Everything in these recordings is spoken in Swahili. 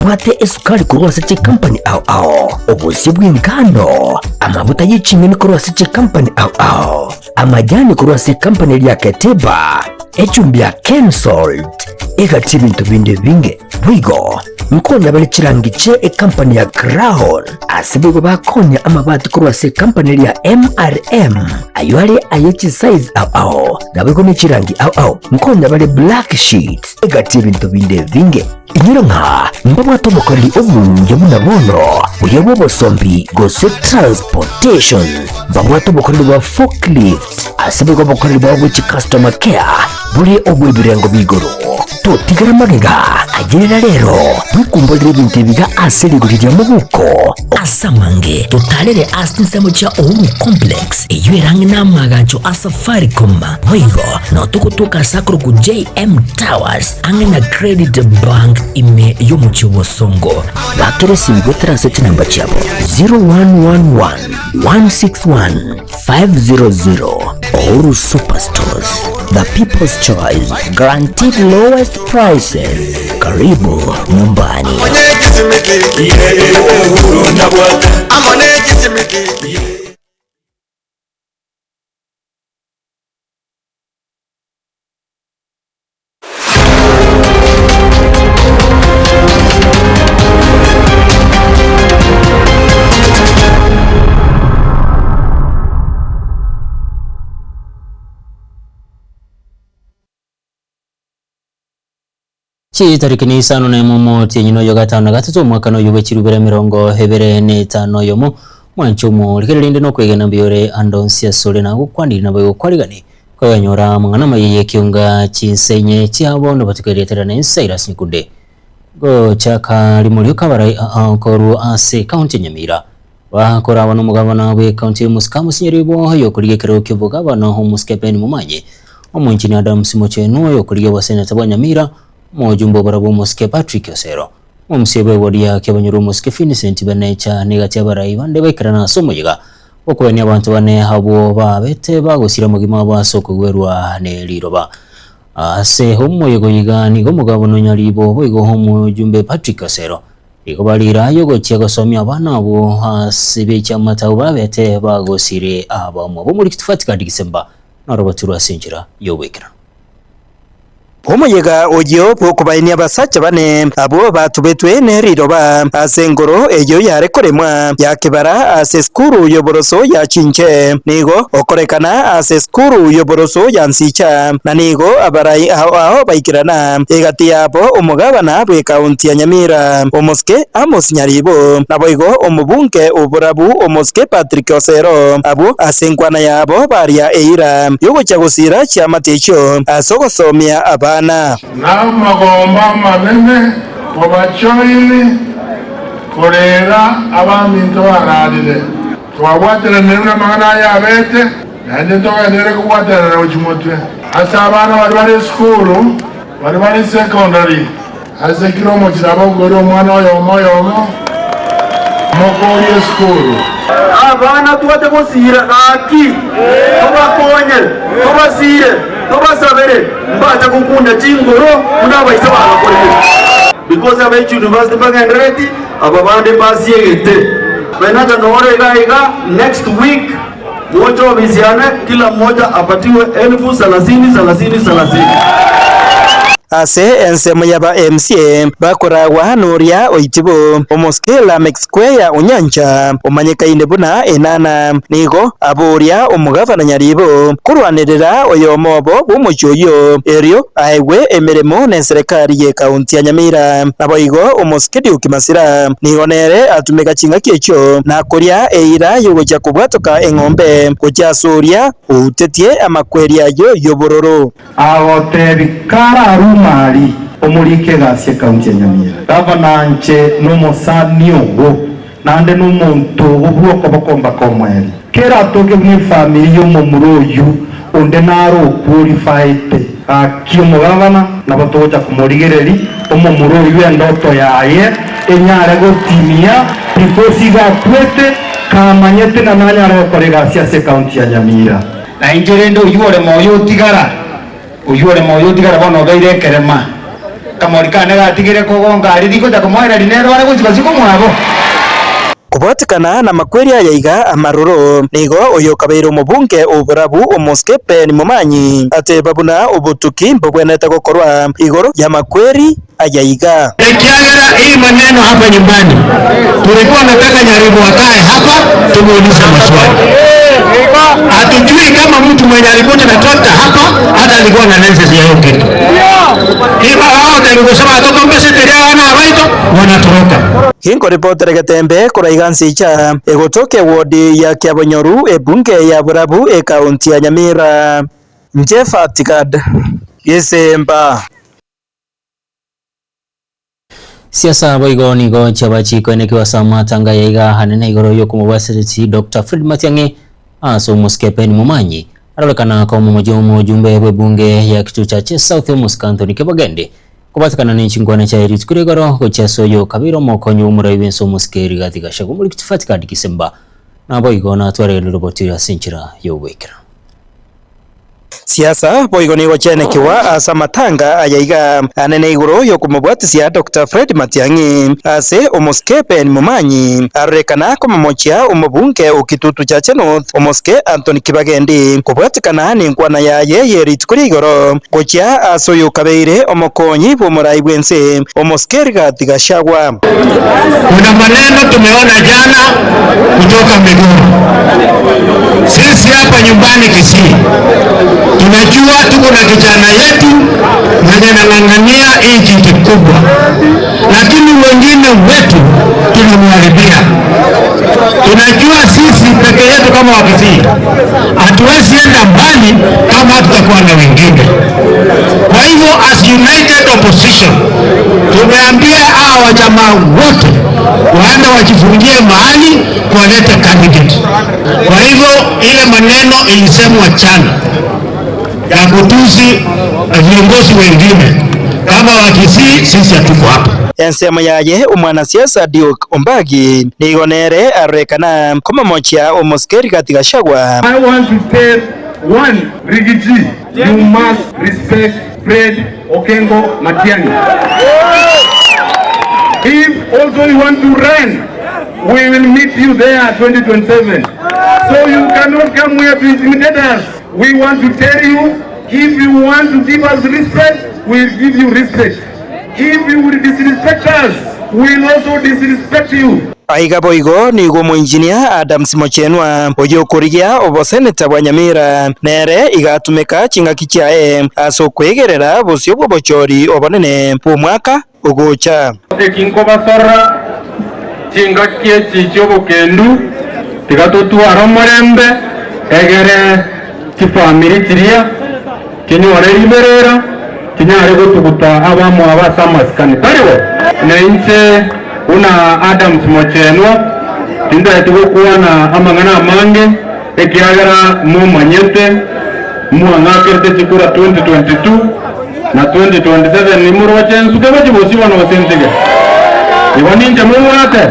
Bwate esukari kurwasa che company au obusi bw'ingano amavuta y'icimini kurwasa che company au amajani kurwasa company ya Keteba echumbi ya Kensalt egati ibintu bindi binge bwigo mkonya bali chirangiche company ya Crown asibigo bakonya amabati kurwasa company ya MRM aywali ayechi size au nabiko ni chirangi au mkonya bali Black Sheet egati ibintu bindi binge Inyiranga mbabwa tomokali omunje munabono uyebo bosombi gose transportation mbabwa tomokali wa forklift asibego bokali ba which customer care buri obwebirengo bigoro to tigara magega agirira rero dukumbodire ibintu biga aseligurira mubuko asamange tutalere asinsemo cha Uhuru Complex eyirangi namagacho asafaricom hoigo no tukutuka sakro ku JM Towers angena Credit Bank ime yomuchiwo songo bakere simbo transaction number chabo 0111 161 500 Uhuru Superstores, the people's choice, guaranteed lowest prices. Karibu nyumbani. Tariki ni isano na imumo tiyenyino yo gatano gatatu mwaka no yube chirubere mirongo hebere ne tano yomo mwanchumo likelinde no kwegena mbiyore andonsia sole na gukwandi na bayo kwarigani kwa yanyora mangana mayeye kiunga chinsenye chiabo no batukeretera na insaira sinkude go chaka limulyo kabarai koru ase county Nyamira bakora abano mugabana we county Muskamu sinyeribo yo kurigekero kivuga abano ho muskepeni mumanye omunchini Adams Mocheno yo kurige baseneta bwa Nyamira Mojumbo barabu Muske Patrick Osero Mumsebe wadia kebanyuru Muske Vincent Benecha negati abarai bande baikirana somoyiga okwenya abantu bane habo babete bagusira mugima basoko gwerwa ne liroba ase homoyego yigani go mugabo no nyalibo boigo homo Jumbe Patrick Osero iko balira yogo cyego somya abana abo hasibe cyamata babete bagusire abamo bo muri tufatika December narobaturu asinjira yowekera Omuyega ojo pokubaini abasacha bane abo batubetwe neriroba asengoro eyo yarekoremwa yakebara aseskuru yoboroso ya chinche nigo okorekana aseskuru yoboroso yansicha na nigo abarai aho baikirana egati yabo omugabana bwe county ya Nyamira omoske Amos Nyaribo naboigo omubunke oburabu omoske Patrick Osero abo asenkwana yabo baria eira yogo chagusira cyamatecho asogosomya abana Namagomba manene kobachoini korera abaminto baradire twabwatira nemna magana ya bete nande tokanere kuwatira na uchimotwe asa abana bari school bari secondary ase kiromo kirabo goro mwana yomo mokori school abana tuwate bosira aki tobakonye tobasire tobasabere mbata kukunda chingoro unabaisa barakorera because abe university bagenreti ababande basiyegete benata nore gaiga next week moto biziane kila mmoja apatiwe 30,000 ase ensemo yaba MCA bakoragwa hanuria oitibo omoskela Square Onyancha omanyekaine buna enana nigo aboria omugavana Nyaribo kurwanirira oyomobo bumuchoyo erio aigwe emeremo ne serikali ye county ya Nyamira naboigo omoskedi ukimasira nionere atumeka chinga kyecho na koria eira yogoja kubwatoka engombe kuchasuria utetie amakweria yo yobororo agotebi mari omulike gasye county ya Nyamira gavananche n'umusani uwo nande n'umuntu ubwoko bakomba komweri kera toke mu family yo mu muroyu onde naro qualified akimugabana nabatoja kumurigereri omu muroyu endoto yaye enyare gotimia prifosiga kwete kamanyete na nanyare korega sia county ya Nyamira na injerendo yore moyo tigara uyore moyo tigara bono gaire kerema kamorikane gatigire kogonga ari diko ta komoera dinero bara guchika siko mwabo kubotikana na makweri ayaiga amaruro nigo uyu kabeiro mubunge uburabu umuske ni mumanyi ate babuna ubutuki mbogwenete gukorwa igoro ya makweri ayaiga. Ikiagera hii maneno hapa nyumbani tulikuwa nataka Nyaribo akae hapa tumuulize maswali. Hatujui kama mtu mwenye alikuwa anatoka hapa hata alikuwa na license ya hiyo kitu. Hivi hao ndio kusema atokombese teria wana waito wanatoroka. Hingo reporter Gatembe kuraigansi cha egotoke wodi ya Kiabonyoru ebunge ya Burabu kaunti ya Nyamira. Njefa Tikad Yesemba. Siasa boigo nigo chabachiko enekiwa samatanga yaiga hanene igoro yo kumubasiriti Dr. Fred Matiang'i aso muskepe ni mumanyi arolekana kwa mujumbe we bunge ya kitucha cha South Musk Anthony Kibagende kubatikana ni chingwane cha Erit Kurigoro kucheso yo kabiro mokonyo umura ibenso muskeri gatika shagumuli kitufatika Disemba na boigo na tware roboti ya sinchira yo wekera. Siasa boigoni wachene kiwa asamatanga ayaiga anene iguru yo kumubwatisia Dr. Fred Matiang'i ase umuske ni mumanyi arekana kumamochia umubunge ukitutu cha North umuske Anthony Kibagendi kubwatikana ni ngwana ya Erit Kurigoro kuchia aso yo kabeire omokonyi bumurai bwense umuske rigatiga shagwa. Kuna maneno tumeona jana kutoka Miguru. Sisi hapa nyumbani Kisii tunajua tuko na kijana yetu mwenye anang'ang'ania hii kitu kubwa, lakini wengine wetu tunamharibia. Tunajua sisi peke yetu kama Wakisii hatuwezi enda mbali kama tutakuwa na wengine. Kwa hivyo as united opposition tumeambia hawa jamaa wote waende wajifungie mahali kuwaleta candidate. Kwa hivyo ile maneno ilisemwa jana ya kutusi viongozi wengine kama Wakisii, sisi hatuko hapa. Ensema yaye umwanasiasa Duke Ombagi nigonere arekana kumamochia umuskeri katika shagwa. I want to tell one Rigiji, you must respect Fred Okengo Matiang'i. If also you want to run, we will meet you there 2027. So you cannot come here to intimidate us. We want to tell you, if you want to give us respect, we'll give you respect. If you will disrespect us, we'll also disrespect you. Aiga boigo ni gumu engineer Adam Simochenwa oyo kurigia oboseneta bwa Nyamira nere igatumeka chingaki chae aso kwegerera bosyo bochori obonene bumwaka ugucha ekinko basora chingaki chicho bokendu tigatotu aromorembe egere kifamiri chiria kini wareriberera kinyare gotuguta abamu abasamaskani tariwe na inche una Adam Simochenwa tinda etikuwa na amangana amange ekiagara mu manyete mu angakerte chikura 2022 na 2027 ni muru wachensu keba chibosi wana wasentege iwaninja mu wate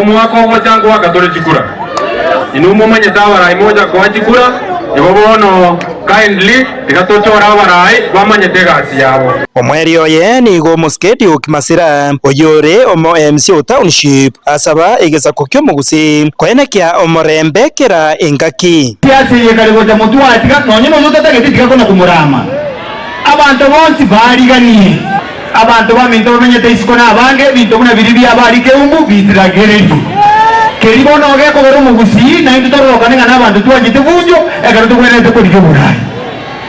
umwako wachangu wakatore chikura inumo manyeta warai moja kwa chikura ibobono kindly tikatochora warai wamanyete gasi yabo omweri oye ni go musketi ukimasira oyore omo MC township asaba egeza kokyo mugusi kwenekia omorembe kera engaki siasi yekaligo cha mutu atika nonye no mutategetika kona kumurama abantu bonsi bariganie abantu baminto bamenyete isikona abange bintu kuna biribi abari keumbu bitiragereri keribono geko gero mugusi na into toroka ninga nabantu twanyite bunjo ekaruto kwenete ko dikuburayi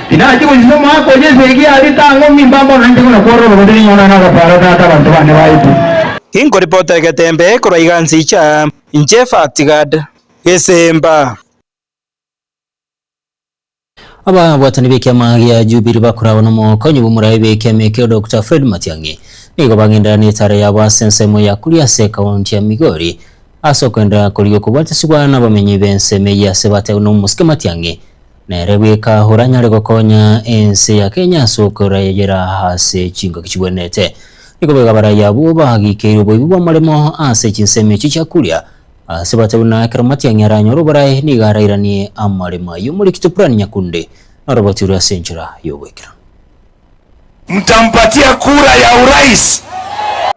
inaji kuzimo mako jeze igi alitango mimbambo nanje kuna kworo bodeni nyona na kapara tata abantu bane baitu Hingo reporter Gatembe kuraigansi cha Njefa Tigad Yesemba. Aba bwatani bekyama ya Jubilee bakurawo no mokonyi bumurayi bekyame ke Dr. Fred Matiang'i nigo bagenda ni tare ya basensemo ya kulia se kaunti ya Migori aso kwenda kuliyo kubatisibwa n'abamenyi b'enseme ya sebate no muske Matiang'i nerebweka huranya gokonya ense ya Kenya sokora yegera hase chingo kichibwenete nigo begabara ya buba hagikero boyibwa maremo ase chinseme chichakulia sebate una Matiang'i aranyo baraye ni garairani amarema yo muri kitupurani nyakunde arobotira senchira yo wekera mtampatia kura ya urais.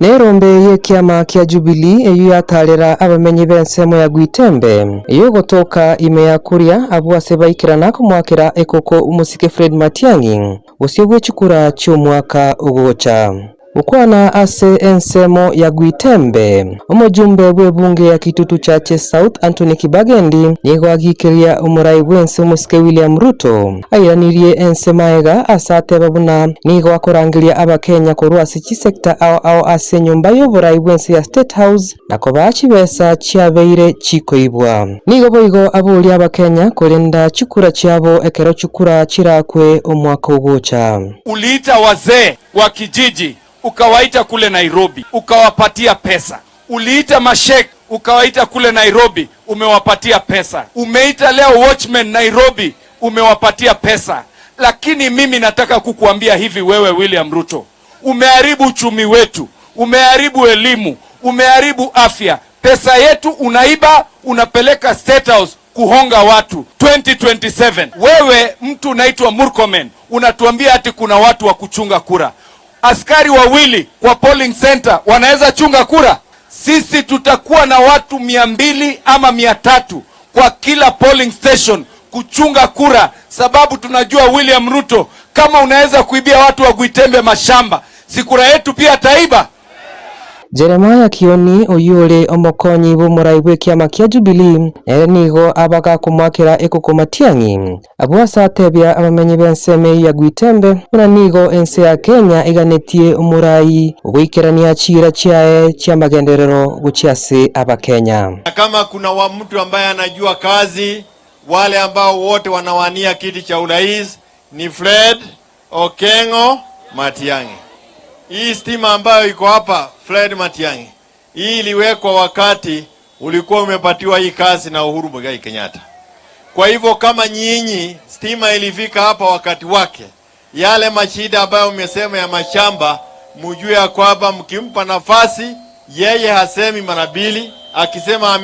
Nerombe ye kiama kia Jubilee eyu yatarera abamenyi b'ensemo ya Gwitembe eyo gotoka ime ya kuria abuase baikirana kumwakira ekoko umusike Fred Matiang'i usio gwechukura cy'umwaka ugocha ukwana ase ensemo ya Gwitembe umujumbe bw'ebunge ya Kitutu Chache South Anthony Kibagendi nigo agikiria umurai wense umusike William Ruto ayiranirie ensemaega asate babuna nigo akorangiria abakenya kurwasi chisekta ao ase nyumba y'oburai wense ya State House nako bachibesa chiabeire chikoibwa nigo boigo abuli abakenya kurenda chukura chiabo ekero chukura chirakwe umwaka ugocha. Uliita wazee wa kijiji ukawaita kule Nairobi ukawapatia pesa. Uliita mashek ukawaita kule Nairobi umewapatia pesa. Umeita leo watchmen Nairobi umewapatia pesa. Lakini mimi nataka kukuambia hivi, wewe William Ruto, umeharibu uchumi wetu, umeharibu elimu, umeharibu afya. Pesa yetu unaiba, unapeleka State House kuhonga watu. 2027 wewe mtu unaitwa Murkomen unatuambia ati kuna watu wa kuchunga kura. Askari wawili kwa polling center wanaweza chunga kura? Sisi tutakuwa na watu 200 ama 300 kwa kila polling station kuchunga kura, sababu tunajua William Ruto, kama unaweza kuibia watu wa Gwitembe mashamba, si kura yetu pia taiba. Jeremiah Kioni oyure omokonyi b'umurai bw'ekiama kia Jubilee nigo abaga kumwakira ekoko Matiang'i abwasa atebya abamenyi b'enseme ya Gwitembe una nigo ense ya Kenya iganetie umurai gwikirania chira chiae chia magenderero guchiase abakenya. Kama kuna mtu ambaye anajua kazi, wale ambao wote wanawania kiti cha urais ni Fred Okengo Matiang'i. Hii stima ambayo iko hapa Fred Matiang'i, hii iliwekwa wakati ulikuwa umepatiwa hii kazi na Uhuru Muigai Kenyatta. Kwa hivyo kama nyinyi stima ilifika hapa wakati wake, yale mashida ambayo umesema ya mashamba, mjue ya kwamba mkimpa nafasi yeye hasemi mara mbili, akisema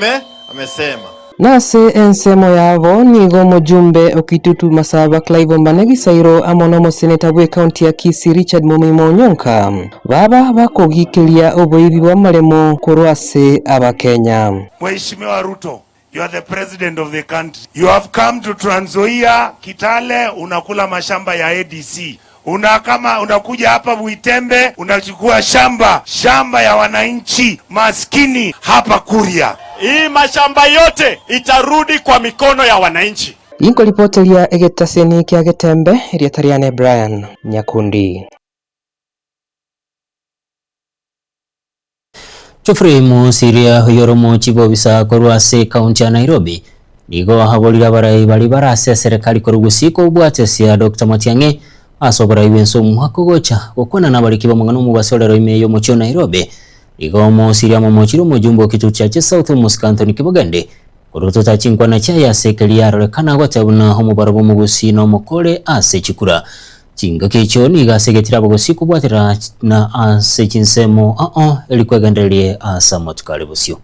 amesema. Nase ensemo yabo nigo mujumbe okitutu Masaba Clive Mbanegi Sairo amonomo seneta bwe county ya Kisii Richard Mumimo Onyonka baba bakogikiria oboibi bwa maremo kurwase abakenya. Mheshimiwa Ruto, you are the president of the country. You have come to Trans Nzoia, Kitale, unakula mashamba ya ADC. Unakuja hapa Gwitembe unachukua shamba ya wananchi maskini hapa Kuria. Hii mashamba yote itarudi kwa mikono ya wananchi. Inko ripoti ya Egetaseni kia Getembe Riatariane Brian Nyakundi. Chofre musiria yoromo chibo bisa korwase kaunti ya Nairobi nigo habolira barai bali barase serikali korugusiko ubwate sia Dr. Matiang'i asobora ibenso mwako gocha okwana nabalikiba mungano mu basolero imeyo mu Nairobi nigo musiria mu mochiro mujumbo Kitutu Chache South Anthony Kibagendi kuruto tachinkwa na chaya sekeliaro kana gotabuna homo barabo mugusino mukole ase chikura chinga kicho niga segetira bogusiko bwatira na ase chinsemo elikwegandelie asa motukale busio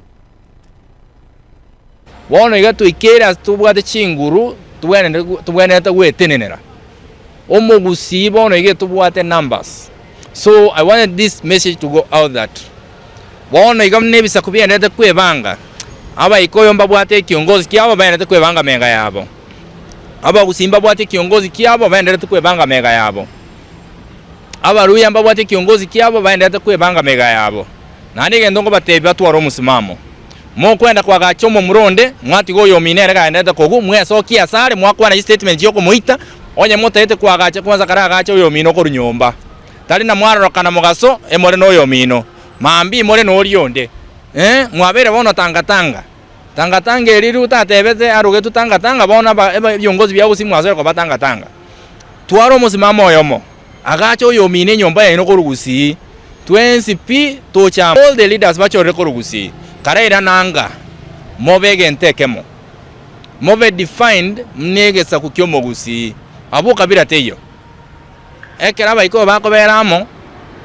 wono iga tuikera tubwate chinguru tubwene gwetenenera omugusi bono iga tubwate numbers. So I wanted this message to go out that wono iga nebisa kubyenda kwebanga aba ikoyo mbabwate kiongozi kiabo baenda kwebanga menga yabo aba gusimba bwate kiongozi kiabo baenda kwebanga menga yabo aba ruya mbabwate kiongozi kiabo baenda kwebanga menga yabo nani gendongo batebe atwaro musimamo mo kwenda kwa gachomo muronde mwati goyo minere gaenda kogu mweso kiasare mwakwa na statement yoko muita onye motete kwa gacha kwanza kara gacha yo mino ko runyomba tali na mwaro kana mugaso emore no yo mino mambi more no rionde mwabere bono tanga eriru tatebete aruge tutanga bona byongozi bya busimu azero kwa tanga twaro musimamo yomo agacho yo mine nyomba ya no korugusi 20p tocha all the leaders bacho rekorugusi karaira nanga mobege ntekemo mobe defined mnegesa kukyomo gusi abo kabira teyo ekera bayiko bakoberamo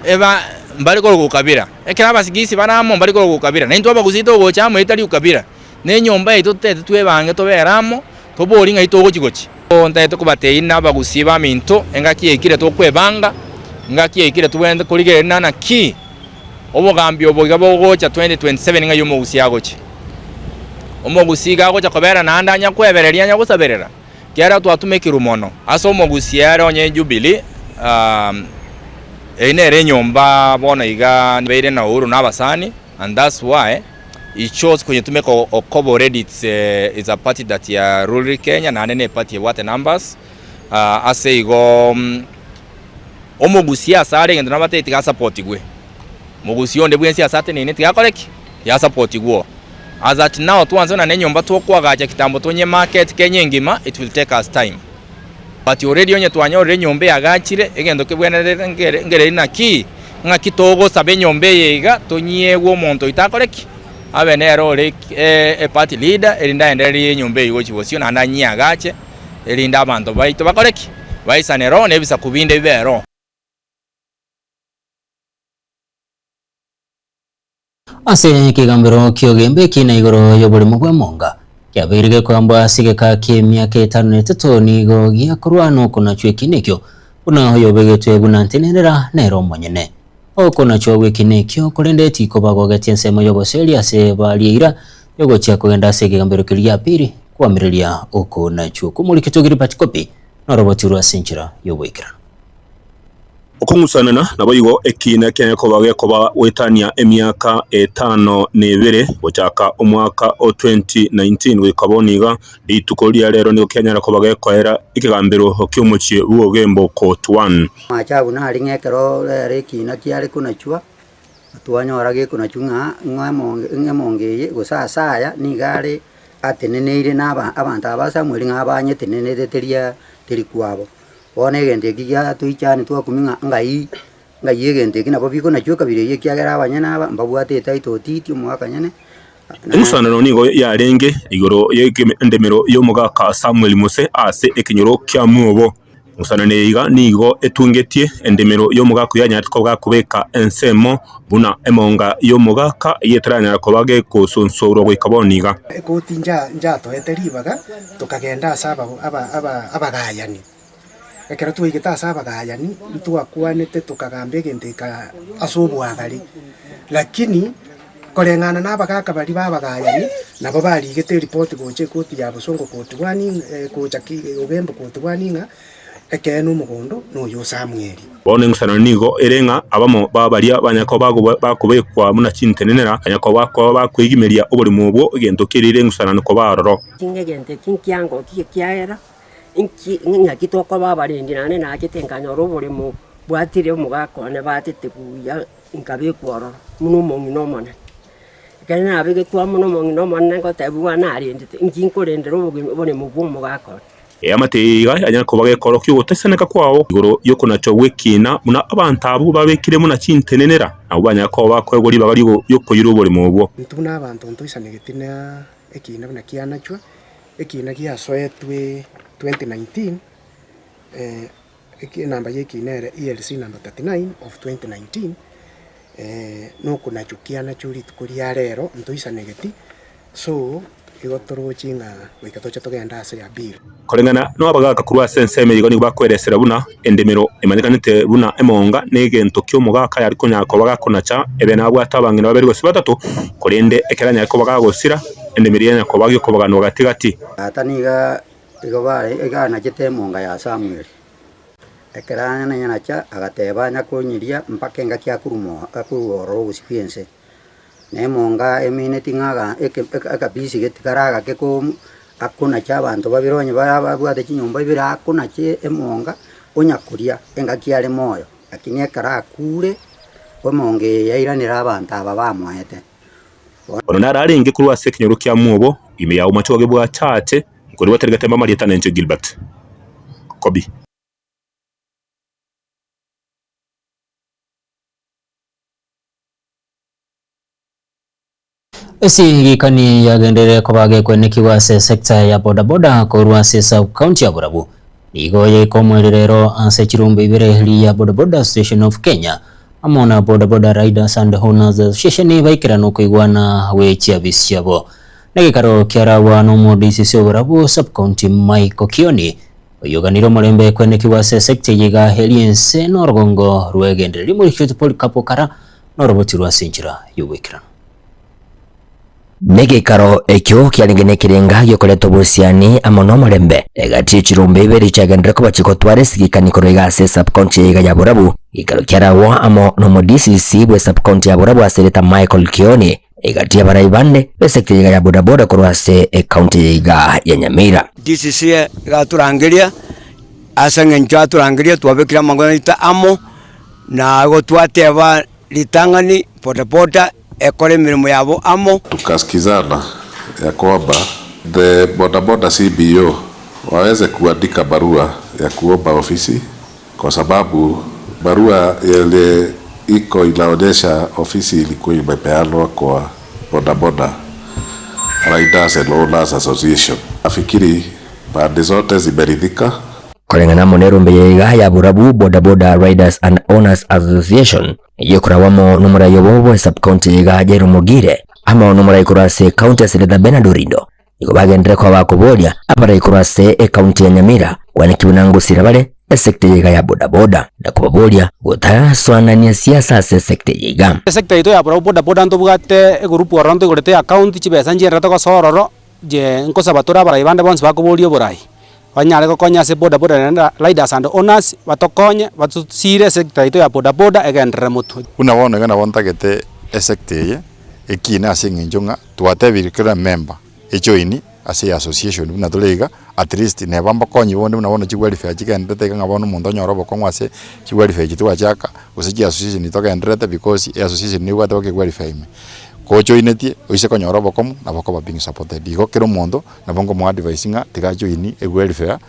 eba mbali ko gukabira ekera basigisi baramo mbali ko gukabira nento abagusito gochamo itali ukabira nenyomba ito tete twebange toberamo toboringa ito gochigochi onta ito kubateina abagusi ba minto engaki ekire to kwebanga ngaki ikire tubwende kurigere nana ki obugambi obuga bogocha 2027 nga yomugusi agoche omugusi gagocha kobera nandanya kwebereria nya gusaberera kera twatumekira mono aso omugusi yare onye Jubilee ere nyomba bona iga beire na uru nabasani, and that's why it chose kwenye tumeko okobo already it's a party that ya ruling Kenya na nene party ya what numbers ase igo omugusi asare ngendo nabate tika support gwe mugusi onde bwensi asate nene tika koleki ya support gwo as at now tuanze na nyomba twokwaga kitambo tonye market Kenya ngima, it will take us time. But already onye twanyore nyombe yagachire egendo kebwenere ngere naki ngakitogo sabe nyombe yega tonyegwo monto itakoreki abenero le party leader erinda enderi nyombe yigo chibosio na ndanyi agache erinda abantu baito bakoreki baisanero nebisa kubinde bibero. Ase kigambiro kyogembe kina igoro yobuli mugwemonga kyabirige kwamba sigeka ky'emyaka 5 nigo gyakorwano kuna chwekinekyo kuna yobegetwe bunantenerera nero monyene okona chwe kinekyo kurendeti ko bagogetie nsemo yoboseli ase balira yogocha kugenda ase kigambiro kirya piri kwamiriria okona chwe kumulikitogiri patikopi norobotirwa senchira yoboikira okungusanana naboyigo ekina Kenya ko bage koba wetania emyaka 5 gochaka omwaka o 2019 wikaboniga litukolia lero ni Kenya ko bage koera ikigambiro ky'umuchi uogembo court 1 machabu na ringekero rekina kyari kunachwa atwanyorage kunachunga ng'amongeye gusasaya nigare ateneneire naba abantu abasamweli ng'abanye teneneteria telikwabo one gente kiya tuichane twakuminga ngai gente kinabo biko nachyo kabire yekyagera abanyana aba mbabwate taito titi omwaka nyene Emusanano nigo yarenge igoro endemero y'omugaka Samuel Muse ase ekinyoro kya muobo musanane iga nigo etungetie endemero y'omugaka yanyatiko bwakubeka ensemo buna emonga y'omugaka yetranya ko bage kusonsoro gwikaboniga ekutinja njato eteribaga tukagenda asaba abagayani ekera tuigeta asaba abagayani twakwanete tukagambe gendeka asobwagari lakini kolengana n'abagaka bali babagayani nabo baligete report goche koti ya busongo koti wani kuja ogembo koti waninga ekeno mugondo no yo Samueli bone ngusana nigo erenga abamo babaria banyako bakubekwa muna cintenenera anyako bakwigimeria obuli mubwo egento kirire ngusana nko baroro kingegente kinkiango kikiaera inki ngakitoko babarendi nane nakitenganya robuli mu bwatire umugako ne batete buya inkabekworo muno mongino mona kana abege twa muno mongino mona ngo tabuwa narindi inkinkorendera obone mu bwumugako amateiga anyako bagekoro kyugoteseneka kwawo igoro yo kunacho wekina muna abantu abo babekire muna cintenenera abo banyako bakwegori bagarigo yo kuyira obuli mubwo ntuna abantu ntoisanegetina ekina bana kianachwa ekina kiasoetwe 2019 namba yekinere ELC number 39 of 2019 no kunachukia na churi tukuria rero ntoisanegeti so igotoro chinga wikatocha togenda ase ya bill kolengana no abagaka kurwa senseme yigo ni bakweresera buna endemero emanyikanite buna emonga negento ky'omugaka yari kunyako bagakonacha ebe nabwo atabangina babiri gose batatu kolende ekeranya ko bagagosira endemero yanyako bagyo ko bagano gatigati ataniga igobare igana kitemonga ya Samuel ekeranya na nyanacha agateba nyakonyiria mpaka ngakya kurumo akuoro gusipiense nemonga emine tingaga ekabisi getikaraga keko akuna chabantu babironye babwate chinyumba ibira akuna che emonga onyakuria engakiare moyo lakini ekara kure omonge yairanira abantu aba bamwete ono nararinge kurwa sekinyoro kya muobo ime ya umachoge bwa chache kuri watergatemba Marieta Nenche Gilbert Kobi esi gikani yagendere ko bage kwenekiwa se sector ya bodaboda korwa se sub county ya Burabu nigo ye komwerero anse chirumbe ibere ya bodaboda station of Kenya amona bodaboda riders and owners association baikira no kuigwana wechia bisyabo negikaro kiara wa no modisi se Burabu sub county Mike Kioni oyoganiro mulembe kwenekibwa se sector yiga heliense norugongo rwegendereri muri kyoto Polycarp Kara noroboti rwasinjira yubwikira Negekaro ekyo kyalingenekirenga gyokoleto busiani amono mulembe egati chirumbe iberi chagendera ko bachikotware sigikaniko regase subcounty yiga ya Burabu ikaro kyarawa amo no DCC bwe subcounty ya Burabu asereta Michael Kioni egati ya baraibande besekte yiga ya bodaboda korwase county yiga ya Nyamira DCC gaturangiria asangenja turangiria twabekira mangona ita amo na go twateba litangani bodaboda ekole mirimo yabo amo. Tukasikizana ya kwamba the bodaboda CBO waweze kuandika barua ya kuomba ofisi, kwa sababu barua ile iko inaonyesha ofisi ilikuwa imepeanwa kwa bodaboda Riders and Owners Association. Nafikiri pande zote zimeridhika. Kulingana monerumbe yiga ya Burabu Bodaboda Riders and Owners Association yokurawamo numura yobobo subcounty yiga Jeru Mugire ama numura ikurase county asereta Benadorindo iko bagendere kwa bakubolia apara ikurase county ya Nyamira wanekibunangusira bale sector yiga ya bodaboda na kubabolia gutaswanania siasa se sector yiga sector ito ya bodaboda ntobugate group waranto igorete account chibesa njera to sororo je nkosabatura bara ibande bonse bakubolia borai wanyale kokonya se bodaboda na Riders and Owners batokonye batusire sector ito ya bodaboda egendere mutu unawona gana wontagete sector ye ekina asinginjonga twatebirikira member ejoini ase association buna tolega at least ne bamba konyi bonde unawona chigwelifya chigendete ngabona umuntu onyorobo kongwase chigwelifya chitwa chaka usiji association itoka endrete because association ni watu okigwelifya ime kocho inetie oise konyorobo komu nabako babing supported iko kero mondo nabongo mo advicinga tigacho ini egwelifya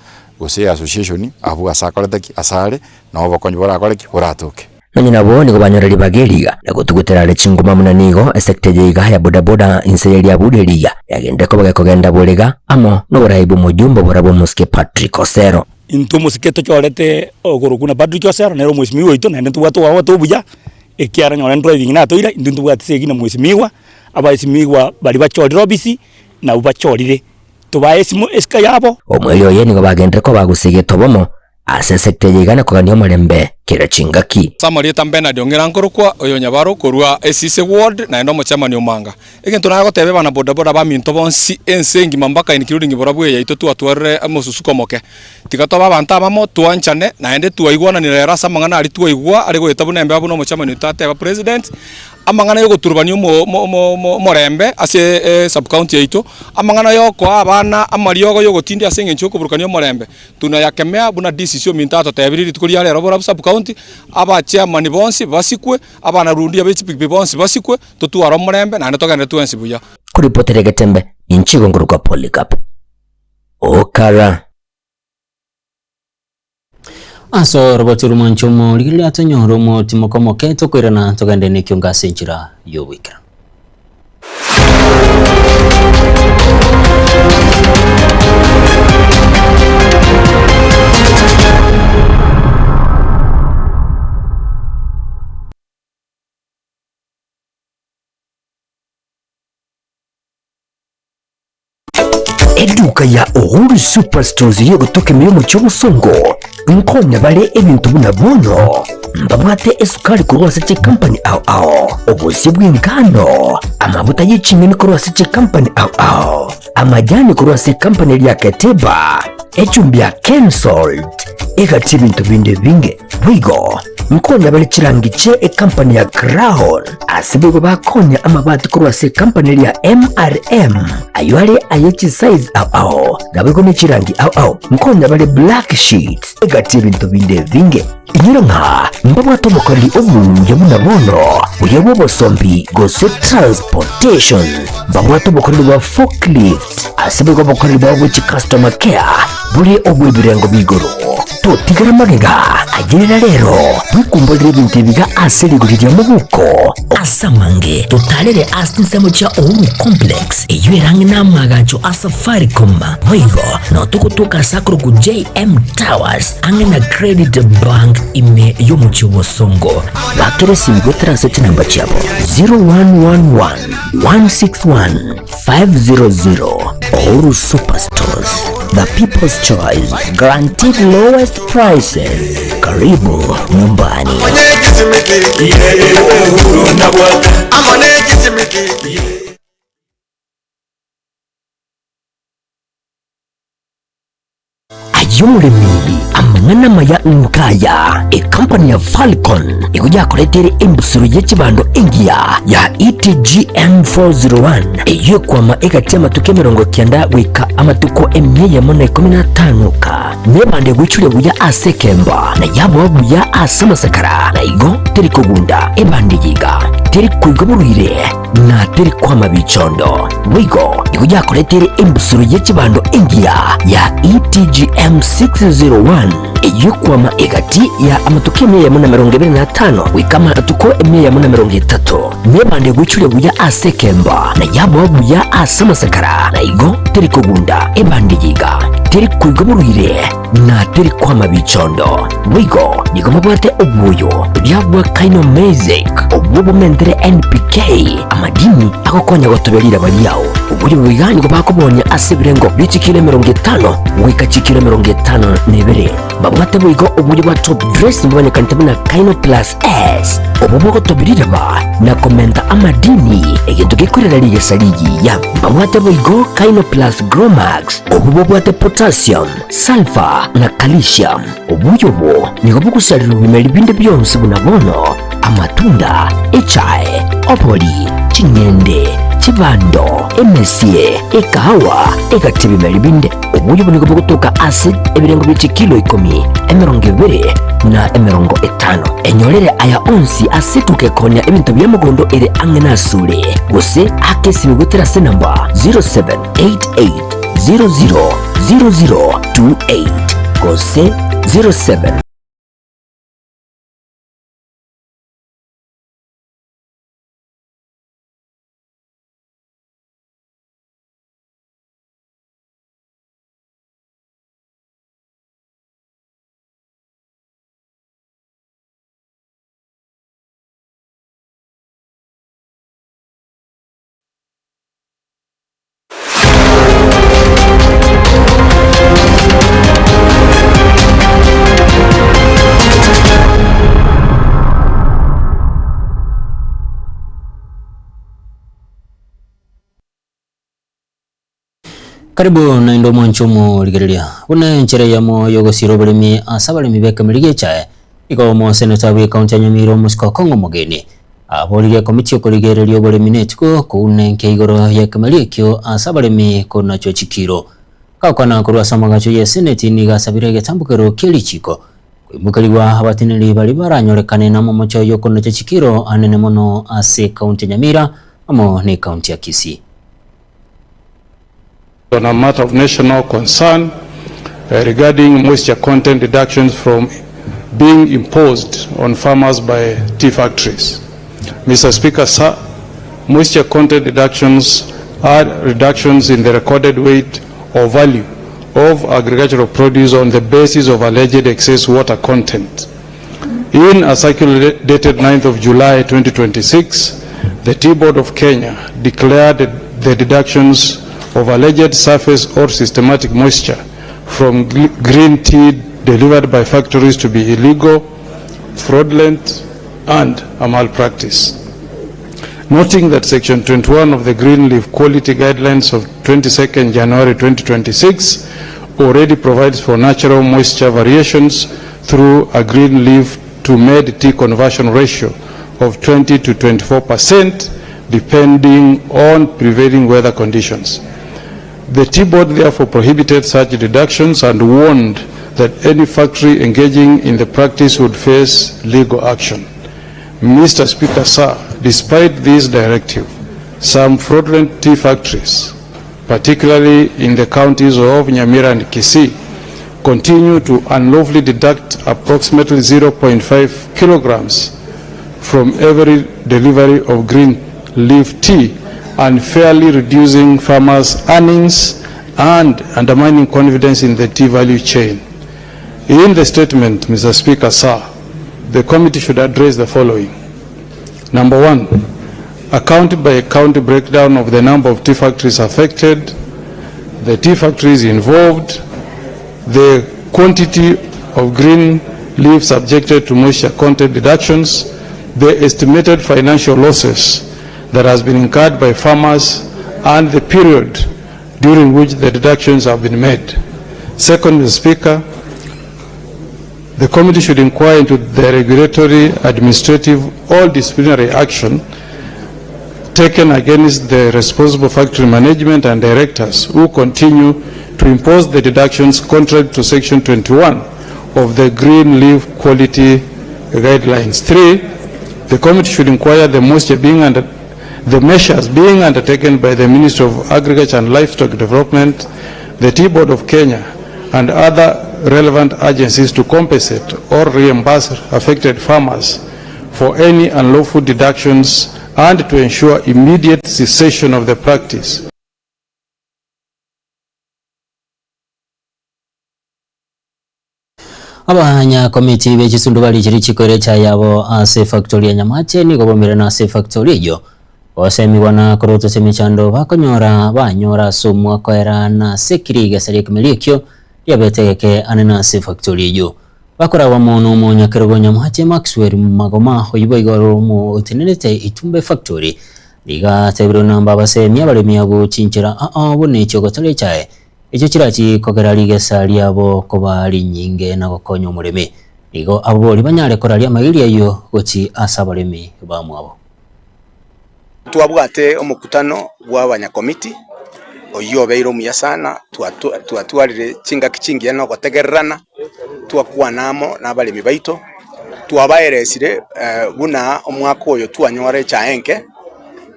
ose association abu asakoleteki asale na obokonyi bora akoleki boratoke nanyi nabo niko banyoreri bageliga na kutugutera le chinguma munanigo sector yiga ya bodaboda inseyeli ya budeliga yagende ko bagakogenda bolega amo no boraibu mujumbo borabo muske Patrick Osero into muske to chorete ogorukuna Patrick Osero nero musimiwa ito nende tuwatu wa watu buja ekiara nyora driving na toira ndundu bwatise gina musimiwa abaisimiwa bali bachorira obisi na ubachorire tubaesimu eska yabo omweli oye niko bagende ko bagusige tobomo ase sector yiga na koganio mulembe kira chingaki Samari tambena diongera nkorokwa oyo nyabaro korwa esise ward na endo mochama omanga egento nago tebe bana bodaboda ba minto bonsi ensengi mambaka including borabwe yaito tu atware amosusuko moke tikatoba banta bamo tuanchane na ende tuaigwana ni rasa mangana ari tuaigwa ari go etabu nembe abuno mochama ni tate ba president amangana yo turbani morembe ase sub county yaito amangana yo ko abana amariogo yo gotindi asenge nchoko burukani morembe tunayakemea buna decision mintato tebiriri tukuri yale robora sub county aba chairman bonsi basikwe abana rundi abechipipi bonsi basikwe tutwara morembe na ndotogane tuensi buya kuripotera Getembe inchigo nguruka Polycarp Okara aso roboti rumanchomo ligili atonyoro mo timoko keto kwirana togande ne kyonga senchira yobwikira Eduka ya Uhuru Superstores yo gutoke miyo mu cy'obusongo nkonya bale ebintu bunabono mbabwate esukari kurwasa che company ao obusi bw'ingano amavuta y'ikimini kurwasa che company ao amajani kurwasa company ya Keteba echumbya Kensalt egati bintu binde binge bwigo nkonya bale chirangiche company ya Crown asibugo bakonya amabati kurwasa company ya MRM aywale ayechi size ao nabego ni chirangi ao nkonya bale black sheet egati bintu binde binge inyiro nka mbabwa tomokali omunye munabono uyebo bosombi gose transportation mbabwa tomokali wa forklift asibugo bokali ba which customer care buri obwebirengo bigoro to tigara magega agirira rero bikumbolire bintu biga aseli gurira mu buko asamange totalere asinsemo cha Uhuru complex eyirange namagacho asafaricom hoigo no tukutuka sakuru ku JM Towers angena credit bank ime yomuchiwo songo bakere singo transaction number chabo 0111 161 500 Uhuru Superstores the people's choice, guaranteed lowest prices. Karibu nyumbani. Ayumurimi amangana maya nkaya company ya Falcon ikuja kuletere embusuru y'ekibando engia ya ETGM 401 iyo kwama igatia matuke 90 wika amatuko emye mona 15 ka nebande gwicure buya asekemba na yabo buya asamasakara na igo teri kugunda ebande yiga teri kuigoburire na teri kwama bichondo wigo ikuja kuletere embusuru y'ekibando engia ya ETGM 601 iyo kwama igati ya amatuke 125 wikama atuko 130 nebande gwicure buya asekemba na yabo buya asamasakara na igo teri kugunda ebande yiga teri kuigoburire na teri kwama bichondo wigo nigoma bwate obuyo byabwa kaino music obubo mendere NPK amadini akokonya gotoberira baliyawo ubuyo wigani bakobonya asibirengo bichikile 50 wikachikile 50 nebere babwate bwigo ubuyo bwa top dress mbone kantabuna kaino plus S obubo gotoberira ba na komenta amadini egetugikorera liye saligi ya babwate bwigo kaino plus Gromax obubo bwate potassium sulfur na calcium ubuyo bo nigo bukusarira bimeli binde byonse bunabono amatunda echae opoli chinyende chibando emesie ekahawa ekatibimeli binde ubuyo bunigo bukutoka acid ebirengo bichi kilo 10 20 na 50 enyorere aya onsi asituke konya ebintu byamugondo ere angena sure gose akesi bigutera se namba 0788000028 gose 07 Karibu na ndo mwanchumu ligerelia une nchere ya mo yogo siro bulimi asabalimi bekamilige chae iko mo seneta we county Nyamira musiko kongo mogeni aboliye komiti okoligerelia obulimi netiko kuune nkeigoro ya kamalie kyo asabalimi kona cho chikiro kakwana kurwa samagacho ya seneti ni gasabire getambukero kelichiko kwimukaliwa abatinili bali baranyorekane na momocho yo kona cho chikiro anene mono ase county Nyamira amo ni county ya Kisii. On a matter of national concern regarding moisture content deductions from being imposed on farmers by tea factories. Mr. Speaker, sir, moisture content deductions are reductions in the recorded weight or value of agricultural produce on the basis of alleged excess water content. In a circular dated 9th of July 2026, the Tea Board of Kenya declared the deductions of alleged surface or systematic moisture from green tea delivered by factories to be illegal, fraudulent, and a malpractice. Noting that Section 21 of the Green Leaf Quality Guidelines of 22nd January 2026 already provides for natural moisture variations through a green leaf to made tea conversion ratio of 20 to 24% depending on prevailing weather conditions. The Tea Board therefore prohibited such deductions and warned that any factory engaging in the practice would face legal action. Mr. Speaker, sir, despite this directive, some fraudulent tea factories, particularly in the counties of Nyamira and Kisii, continue to unlawfully deduct approximately 0.5 kilograms from every delivery of green leaf tea, unfairly reducing farmers' earnings and undermining confidence in the tea value chain. In the statement, Mr. Speaker, sir, the committee should address the following. Number one, a county by county breakdown of the number of tea factories affected, the tea factories involved, the quantity of green leaf subjected to moisture content deductions, the estimated financial losses that has been incurred by farmers, and the period during which the deductions have been made. Second, Mr. Speaker, the committee should inquire into the regulatory, administrative, or disciplinary action taken against the responsible factory management and directors who continue to impose the deductions contrary to Section 21 of the Green Leaf Quality Guidelines. 3, the committee should inquire the measures being undertaken by the Ministry of Agriculture and Livestock Development, the Tea Board of Kenya, and other relevant agencies to compensate or reimburse affected farmers for any unlawful deductions and to ensure immediate cessation of the practice. Abanya komiti bechisundu bali chiri chikore cha yabo ase factory ya Nyamache ni gobomera na ase factory yo osemiwa na koroto semichando bakonyora banyora somwa kwera na sekiriga sari kumelikyo yabetegeke anena ase factory yo bakora wa mono monya kerogo Nyamache Maxwell Magoma hoyibo igoro mu utenenete Itumbe factory liga tebiro namba basemi abalemi abo chinchira bone chogotole chae echo kirachi kogera ligesa lyabo koba linyinge na gokonya omuleme igo abo libanyale kora lya magiri ayo gochi asabalemi bamwabo twabwate omukutano gw'abanya komiti oyo beiro muyasana twatwalire chinga kichingia no gotegererana twakwanamo n'abalemi baito twabaeresire buna omwaka oyo twanyore chaenke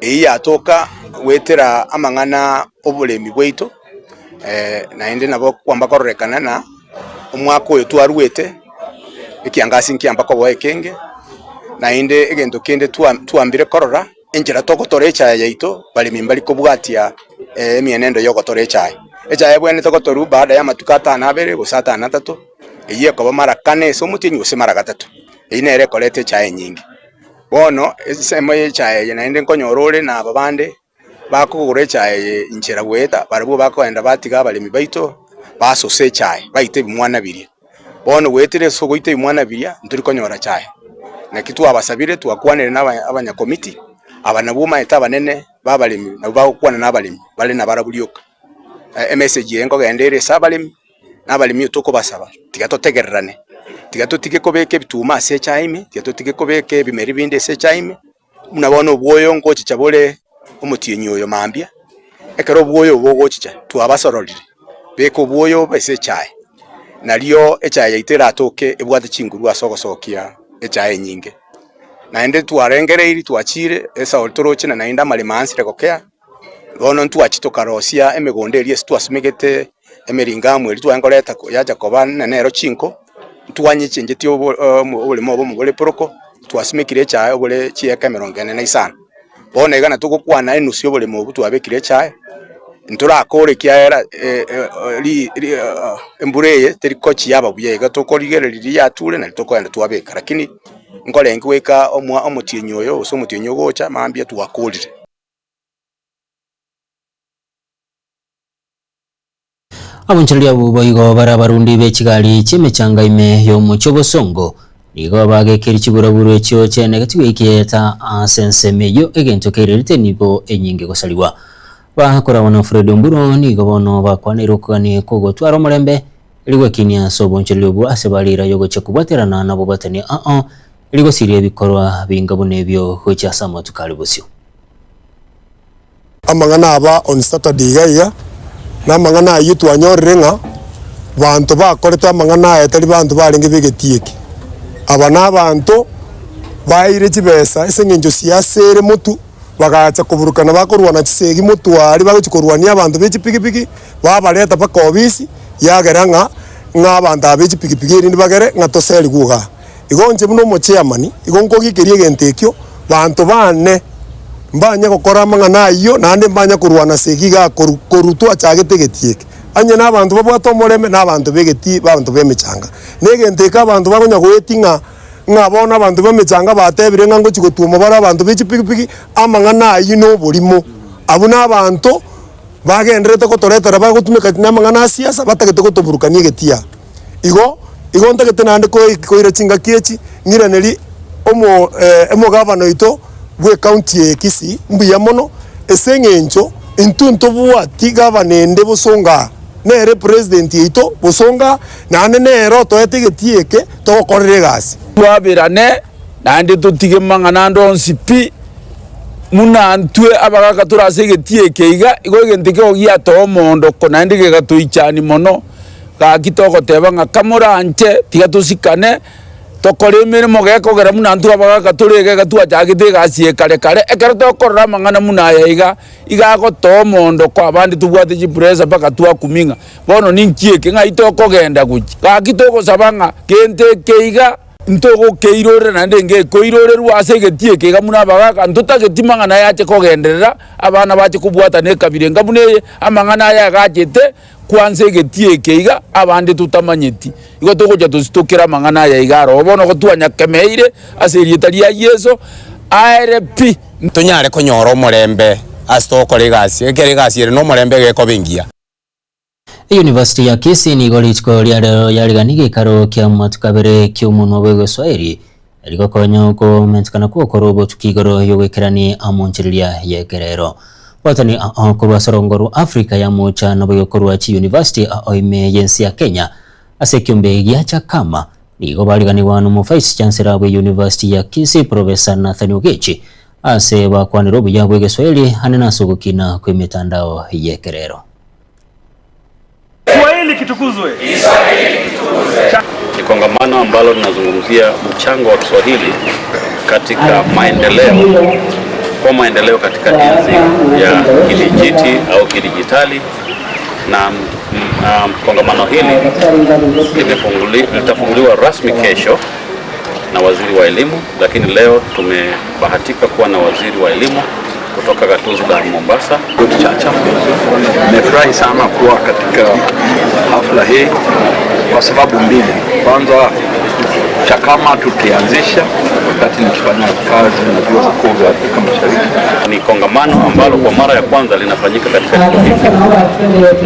iya toka wetera amangana obulemi bwaito naende nabo kwamba kororekana na omwaka oyo twarwete ekiangasi nkiamba ko boekenge naende egendo kende tuambire korora enjera togotore echaye yaito bali mimbali kobwatia emienendo yogotore echaye bwene togotoru baada ya matuka 5 gusata 3 eye ko mara kane so mutinyi use mara 3 ine kolete echaye nyingi bono esemo echaye naende nkonyorore na ababande bakugura echaye injera bweta barabo bakoenda batiga abalemi baito basose echaye baite bimwana biri bono wetire so goite bimwana biri nturi konyora chaye na kitu abasabire twakwanire n'abanya komiti abanabuma etaba nene babalemi nabakwana n'abalemi bale nabarabulyoka message yengo gendere sabalemi n'abalemi utoko basaba tigatotegererane tigatotike kobeke bituma se chaime tigatotike kobeke bimeri binde se chaime munabona obwoyo ngochi chabole omutinyi oyo mambia ekero obwoyo bogochicha twabasororire beko obwoyo bese chaye nalio echaye itera atoke ebwate chinguru asogosokia echaye nyinge naende twarengere iri twachire esa oltoroche na naenda malimansi rekokea bono ntwachitoka rosia emegonde eri twasumegete emeringa mweri twangoreta yaja kobana nero chinko twanyichenjeti obulimo obo mugole poroko twasumekire chaye obule chieka 45 bono igana tukukwana enusi obulimo obu twabekire chaye nturakore kiaera embureye teri kochi yaba buyega tokorigereri yature na tokoenda twabeka lakini ngolengi weka omutinyi oyo oso mutinyi gocha mambia twakolire abunchali abo boigo barabarundi bechigali chimechanga ime yo muchobosongo nigo bagekeri chiburaburu ekyo chene gatwikieta asensemeyo egento kererite nibo enyinge gosaliwa bakora wana Fred Mburo nigo bono bakwanirukani kogotwara omurembe ligwe kinia sobonchali obu asebalira yogo chekubwaterana nabo batani ligo sirie bikorwa bingabo nebyo hocha sama tukalibusyo amangana aba on Saturday gaya na mangana yitu anyorenga bantu bakoreta amangana etali bantu balinge begetieki abana bantu baire chibesa esengenjo siasere mutu bagacha kuburukana bakorwana chisegi mutu ari bagochikorwania abantu bechipigipigi babaleta paka obisi yageranga ng'abantu abechipigipigi rindi bagere ngatoseli guga igonje muno mo chairman igonko gikerie gentekyo bantu bane mbanya gukora amangana iyo nande mbanya kurwana segiga korutu achagete getieke anye n'abantu babwato omoreme n'abantu begeti bantu bemechanga negenteka abantu bagonya gwetinga ngabona abantu bemechanga batebire ngango chigotuma bara abantu bechipigipigi amangana iyo no bulimo abuna abantu bagenderete gotoretera bagotumika na mang'ana siasa batagete gotoburukania getia igo ntagete nande koira chingaki echi ngiraneri omo gavana ito bwe county ya Kisii mbuya mono eseng'encho intunto bwati gavana ende busonga nere president ito busonga nane nero toete getieke tokorere gasi twabirane nandi tutige mang'ana ndonsi pi muna ntwe abagaka turase getieke iga igo gentike ogia to mondo konandi gegatuichani mono gakitoko teba nga kamuranche tiga tusikane tokore imirimo gekogera muna ntu abagaka turege gatua jagite gasie kare ekero tokorora mang'ana muna yaiga igago to mondo kwa bandi tubwate jipresa baka tua kuminga bono ninkieke nga itokogenda guchi gakitoko sabanga kente keiga ntogo keirore nande nge koirore rwase getieke ga muna abagaka ntutagetimanga na yache kogenderera abana bache kubwata ne kabire ngabune amang'ana ya gachete kwanze getieke iga abandi tutamanyeti igo togoja tusitokera mang'ana ya igaro bono gotwanya kemeire aserietari ya Yesu ARP tunyare konyora omorembe astokore gasi ekere gasi no morembe geko bingia. University ya Kisii ni golichko lya yaligani gikaro kya matukabere ky'omunwa bw'Egiswahili ariko konyo ko mentikana ko korobo tukigoro yogekerani amonchirilia yekerero watani kurwa sorongoru Afrika ya mocha na bw'okorwa chi University oime yensi ya Kenya ase kyombe gyacha kama nigo baligani wanu mu vice chancellor wa University ya Kisii Professor Nathan Ogechi ase bakwaniro bya bw'Egiswahili hanena sugukina kwa mitandao yekerero. Kiswahili kitukuzwe. Kiswahili kitukuzwe. Ni kongamano ambalo linazungumzia mchango wa Kiswahili katika maendeleo katika enzi ya kidijiti au kidijitali, na kongamano hili litafunguliwa rasmi kesho na waziri wa elimu, lakini leo tumebahatika kuwa na waziri wa elimu kutoka gatuzi la Mombasa. Chacha, nimefurahi sana kuwa katika hafla hii kwa sababu mbili. Kwanza, Chakama tukianzisha wakati nikifanya kazi na vyuo vikuu vya Afrika Mashariki. Ni kongamano ambalo kwa mara ya kwanza linafanyika katika chuo hiki,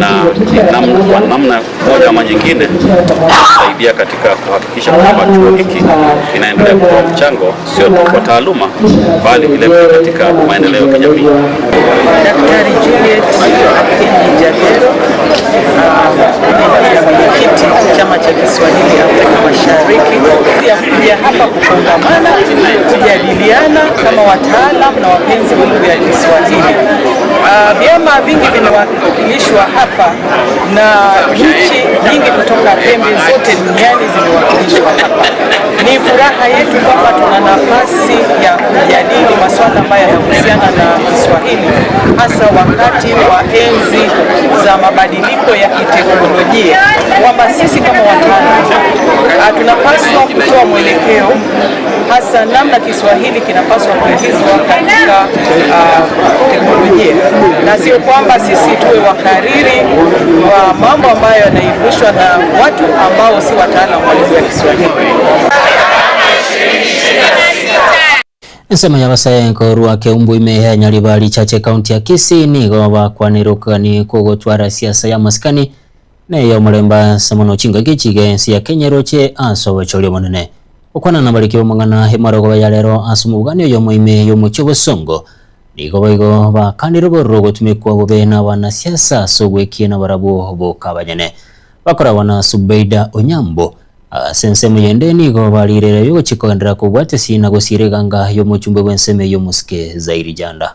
na kwa namna moja ama nyingine kusaidia katika kuhakikisha kwamba chuo hiki kinaendelea kutoa mchango sio tu kwa taaluma bali vile katika maendeleo ya kijamii. Daktari Juliet Jabero, mwenyekiti chama cha Kiswahili Afrika Mashariki, kuja hapa kukongamana kujadiliana kama wataalam na wapenzi wa lugha ya Kiswahili. Vyama vingi vinawakilishwa hapa na nchi nyingi kutoka pembe zote duniani zimewakilishwa hapa. Ni furaha yetu kwamba tuna nafasi ya kujadili masuala ambayo yanahusiana na Kiswahili, hasa wakati wa enzi za mabadiliko ya kiteknolojia, kwamba sisi kama wataalamu tunapaswa kutoa mwelekeo hasa namna Kiswahili kinapaswa kuingizwa katika teknolojia, na sio kwamba sisi tuwe wakariri wa mambo ambayo yanaibushwa na watu ambao si wataalamu wa lugha ya Kiswahili. Nsema yabasayenko ruake umbu imehenya libali chache kaunti ya Kisii nigo bakwanirukani kugotwara siasa ya maskani na ya muremba samono chinga gichige ensi ya Kenya roche asowe cholio monene okwana nabalikyo mangana hemarogo yalero asumugani yo moime yo muchobo songo nigo baigo bakaniro borogo tumekwa bobena wana siasa sogwekie na barabu bokabanyene bakora wana Subeida Onyambo sensemo yende nigo balirere yo chikondera kubwate sina gosireganga yo muchumbe wenseme yo muske zairi janda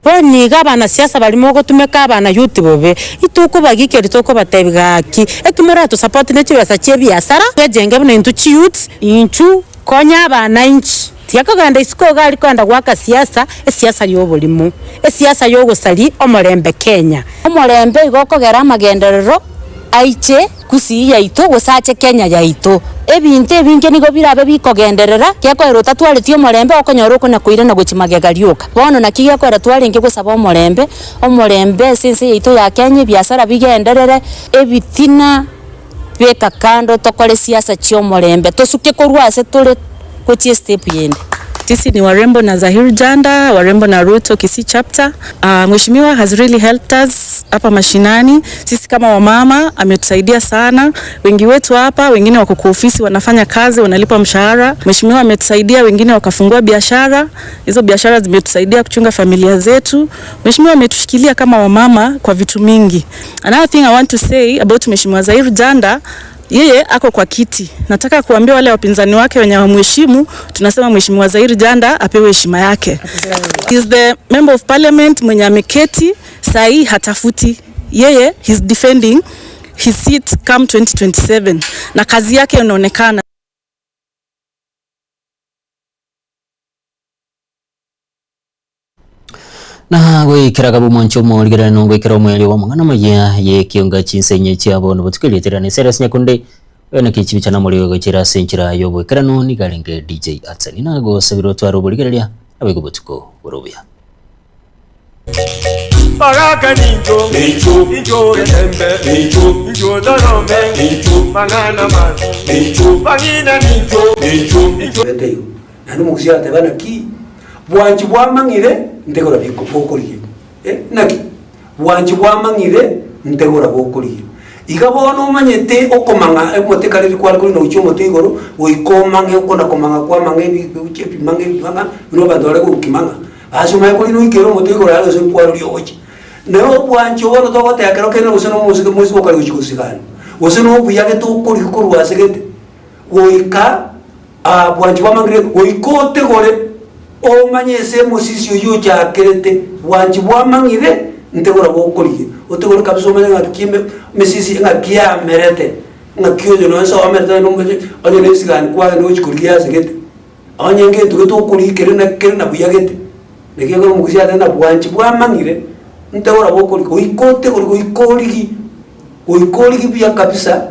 Boni gabana siasa balimo gotumeka abana yuti bobe ituko bagikeri toko batebigaki ekimora to support ne chibasa chebiasara twejenge bune intu youth inchu konya abana inchi tiakaganda isiko gali kwanda gwaka siasa yo bulimo siasa yo gusali omorembe Kenya omorembe igokogera amagenderero aiche Kisii yaito gosache Kenya yaito ebinte binge nigo birabe bikogenderera kyako tatwale tio morembe okonyoro na kuira na gochimagegariuka bono nakiye kwera twalinge gusaba omorembe sinse yaito ya Kenya biasara bigenderere ebitina beka kando tokole siasa chio morembe tosuke korwase tole kochi step yende Sisi ni warembo na Zahir Janda, warembo na Ruto Kisii chapter. Mheshimiwa has really helped us hapa mashinani. Sisi kama wamama ametusaidia sana. Wengi wetu hapa, wengine wako kwa ofisi wanafanya kazi, wanalipa mshahara. Mheshimiwa ametusaidia, wengine wakafungua biashara. Hizo biashara zimetusaidia kuchunga familia zetu. Mheshimiwa ametushikilia kama wamama kwa vitu mingi. Another thing I want to say about Mheshimiwa Zahir Janda, yeye ako kwa kiti. Nataka kuambia wale wapinzani wake wenye wamheshimu, tunasema Mheshimiwa Zahir Janda apewe heshima yake. He is the member of parliament mwenye ameketi, sahi hatafuti. Yeye he's defending his seat come 2027 na kazi yake inaonekana. Na gwikira kabu mwancho mwoligera nongwe kira mweli wa mangana maya ye kionga chinsenye chiabo no butukeli tirane serious nyakunde ene kichibi chana muri go chira senchira yobo kira no ni galenge DJ Atsani nago sabiro twaro buligerelia abego butuko borobya Baraka ninjo ninjo rembe ninjo dorome mangana man bangina ninjo beteyo nanu mukusia tabana ki bwanji bwamangire ntegora biko bokoliye naki bwanji bwamangire ntegora bokoliye igabona umanyete okomanga emotekariri kwali kuri no cyomo tegoro oikomange okona komanga kwa mange bichepi mange banga bino bandore kukimanga asuma kuri no ikero motegoro yalo so kwali ryochi neo bwanji wono to gote akero kene useno musike musiko kali uchikusikana useno buyage to kuri kuri wasegete oika bwanji bwamangire oikote gore o manyese musisi uyu chakerete bwanji bwamangire ntegora bokoliye otegora kabso manya ngakimbe mesisi ngakia merete ngakyo no so amerete no mwe ayo nesigan kwa no chikulia segete anyenge to koli kerena buyagete nekego mukusia tena bwanji bwamangire ntegora bokoliye oikote oikoligi bya kabisa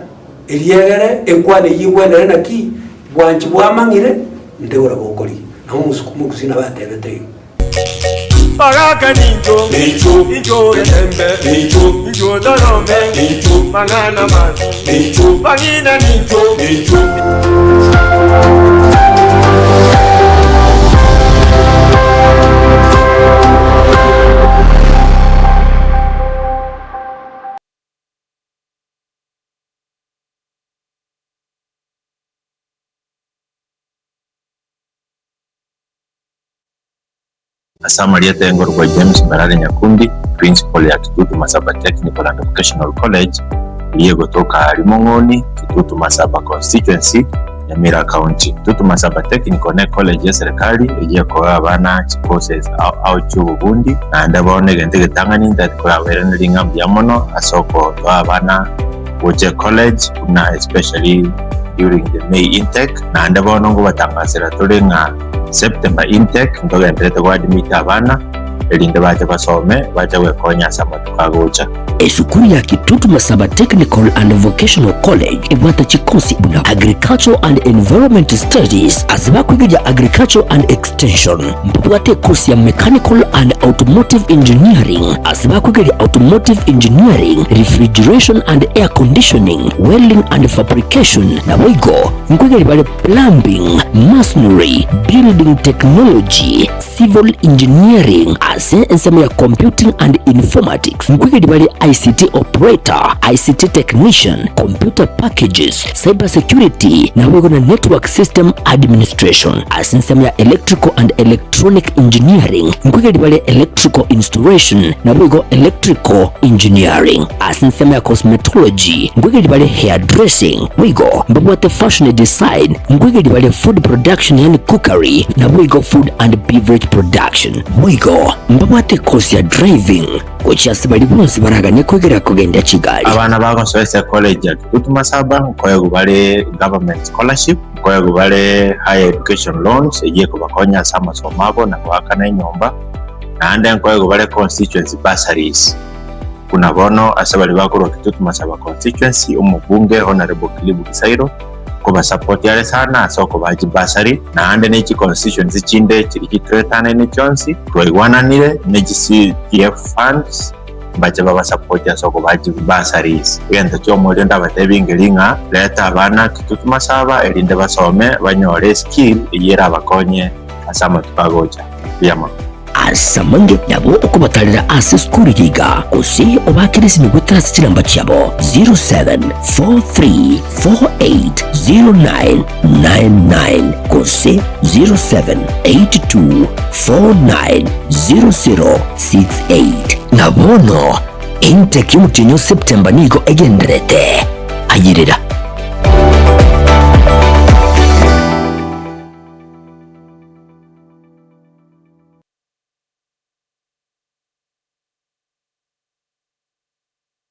eliyegere enkwane yibwendere naki bwanji bwamangire ntegora bokoliye naho mukusina batebete Baraka ninjo rembe ninjo dorome mangana man bangina ninjo Asamaria Tengo kwa James Barale Nyakundi, principal ya Kitutu Masaba Technical and Vocational College, iliyotoka Limongoni, Kitutu Masaba constituency ya Mira County. Kitutu Masaba Technical College ya serikali iliyokoa abana courses au chuo bundi na ndabone gentege tangani ndatikora werene lingam yamono asoko to abana Woje College na especially during the May intake na ndabone ngo batangasira turenga September intake ndoga ndete kwa admit abana elinde baje basome baje wekonya sama tukagocha Esukuru ya Kitutu Masaba Technical and Vocational College ibata chikosi buna Agricultural and Environment Studies azibakwigija Agricultural and Extension mpubwate course ya Mechanical and Automotive Engineering azibakwigija Automotive Engineering, Refrigeration and Air Conditioning, Welding and Fabrication na wigo nkwigija bale Plumbing, Masonry, Building Technology, Civil Engineering ase ensema ya Computing and Informatics nkwigija bale ICT operator, ICT technician, computer packages, cyber security na wigo na network system administration asinsema ya electrical and electronic engineering nkwigija bale electrical installation na wigo electrical engineering asinsema ya cosmetology nkwigija bale hairdressing wigo mbabwate fashion design nkwigija bale food production yani cookery na wigo food and beverage production wigo mbabwate course ya driving uchasibali bonse baragane kwegera kugenda Kigali. Abana bagonsoese college ya Kitutu Masaba koye gubale government scholarship koye gubale higher education loans egiye kubakonya sama somabo na kwakana inyomba na ande koye gubale constituency bursaries. Kuna bono asabali bakuru Kitutu Masaba constituency umubunge honorable Kilibu Kisairo kuba support yale sana asoko baji bursary na ande neki constituency chinde chiriki tretana ne chonsi twaigwananire neki CPF funds baje baba support asoko baji bursaries yenda cyo muri ndabatelinga leta abana Kitutu Masaba elinde basome banyore skill yera bakonye asama tupagocha yama asamange nabo okubatalira ase skuli yiga ose obakirisi ni gutasi chiramba chabo 0743480999 kose 0782490068 nabono intake y'umutinyo September nigo egenderete ayirira